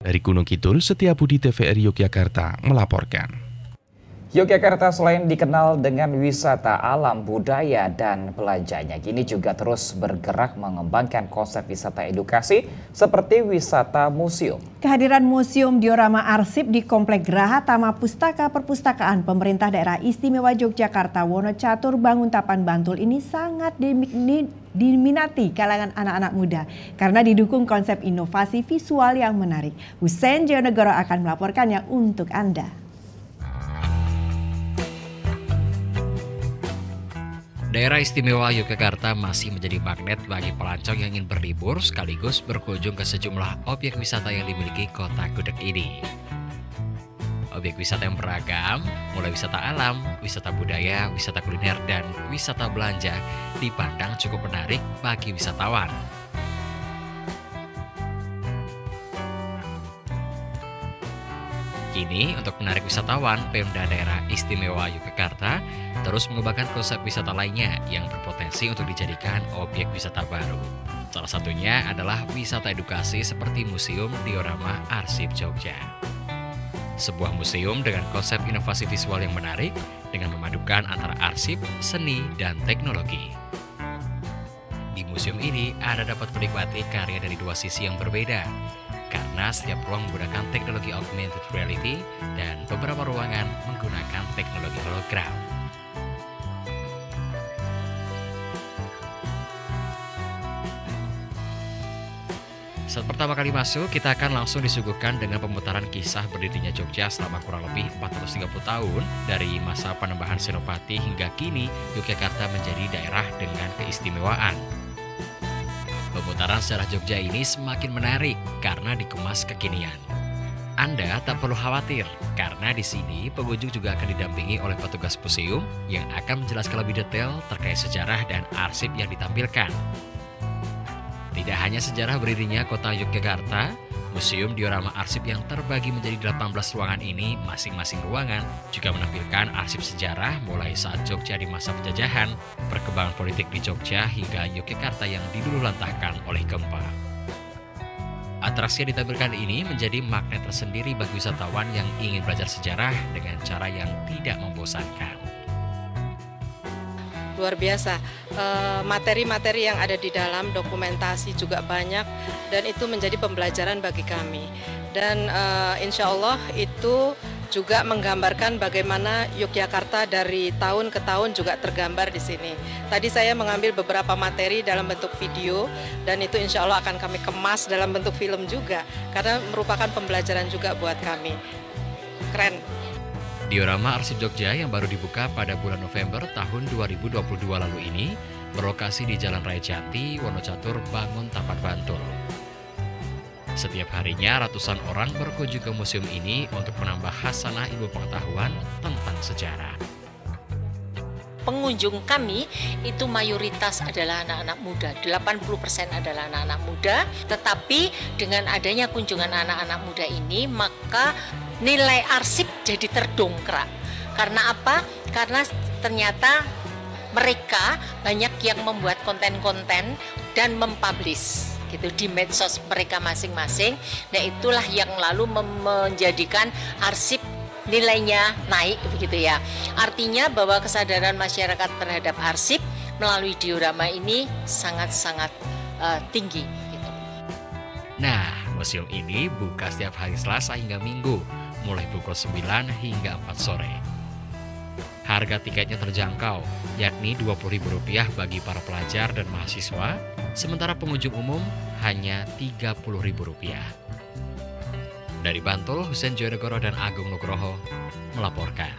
Dari Gunung Kidul, Setiabudi TVRI Yogyakarta melaporkan. Yogyakarta selain dikenal dengan wisata alam, budaya, dan belanjanya, kini juga terus bergerak mengembangkan konsep wisata edukasi seperti wisata museum. Kehadiran Museum Diorama Arsip di Komplek Graha Tama Pustaka Perpustakaan Pemerintah Daerah Istimewa Yogyakarta Wonocatur Banguntapan Bantul ini sangat diminati kalangan anak-anak muda karena didukung konsep inovasi visual yang menarik. Hussein Jonegoro akan melaporkannya untuk Anda. Daerah Istimewa Yogyakarta masih menjadi magnet bagi pelancong yang ingin berlibur sekaligus berkunjung ke sejumlah objek wisata yang dimiliki kota Gudeg ini. Objek wisata yang beragam, mulai wisata alam, wisata budaya, wisata kuliner, dan wisata belanja dipandang cukup menarik bagi wisatawan. Kini, untuk menarik wisatawan, Pemda Daerah Istimewa Yogyakarta terus mengembangkan konsep wisata lainnya yang berpotensi untuk dijadikan objek wisata baru. Salah satunya adalah wisata edukasi seperti Museum Diorama Arsip Jogja. Sebuah museum dengan konsep inovasi visual yang menarik dengan memadukan antara arsip, seni, dan teknologi. Di museum ini, Anda dapat menikmati karya dari dua sisi yang berbeda, karena setiap ruang menggunakan teknologi augmented reality dan beberapa ruangan menggunakan teknologi hologram. Saat pertama kali masuk, kita akan langsung disuguhkan dengan pemutaran kisah berdirinya Jogja selama kurang lebih 430 tahun. Dari masa Panembahan Senopati hingga kini, Yogyakarta menjadi daerah dengan keistimewaan. Pemutaran sejarah Jogja ini semakin menarik karena dikemas kekinian. Anda tak perlu khawatir karena di sini pengunjung juga akan didampingi oleh petugas museum yang akan menjelaskan lebih detail terkait sejarah dan arsip yang ditampilkan. Tidak hanya sejarah berdirinya kota Yogyakarta, Museum Diorama Arsip yang terbagi menjadi 18 ruangan ini, masing-masing ruangan juga menampilkan arsip sejarah mulai saat Jogja di masa penjajahan, perkembangan politik di Jogja hingga Yogyakarta yang diluluhlantahkan oleh gempa. Atraksi yang ditampilkan ini menjadi magnet tersendiri bagi wisatawan yang ingin belajar sejarah dengan cara yang tidak membosankan. Luar biasa, materi-materi yang ada di dalam, dokumentasi juga banyak, dan itu menjadi pembelajaran bagi kami. Dan insya Allah itu juga menggambarkan bagaimana Yogyakarta dari tahun ke tahun juga tergambar di sini. Tadi saya mengambil beberapa materi dalam bentuk video, dan itu insya Allah akan kami kemas dalam bentuk film juga, karena merupakan pembelajaran juga buat kami. Keren. Diorama Arsip Jogja yang baru dibuka pada bulan November tahun 2022 lalu ini berlokasi di Jalan Raya Jati, Wonocatur, Banguntapan, Bantul. Setiap harinya ratusan orang berkunjung ke museum ini untuk menambah khasanah ilmu pengetahuan tentang sejarah. Pengunjung kami itu mayoritas adalah anak-anak muda, 80% adalah anak-anak muda, tetapi dengan adanya kunjungan anak-anak muda ini maka nilai arsip jadi terdongkrak. Karena apa? Karena ternyata mereka banyak yang membuat konten-konten dan mempublish gitu di medsos mereka masing-masing. Nah, itulah yang lalu menjadikan arsip nilainya naik begitu ya. Artinya bahwa kesadaran masyarakat terhadap arsip melalui diorama ini sangat-sangat tinggi gitu. Nah, museum ini buka setiap hari Selasa hingga Minggu, mulai pukul 9 hingga 4 sore. Harga tiketnya terjangkau, yakni Rp20.000 bagi para pelajar dan mahasiswa, sementara pengunjung umum hanya Rp30.000. Dari Bantul, Hussein Jonegoro dan Agung Nugroho melaporkan.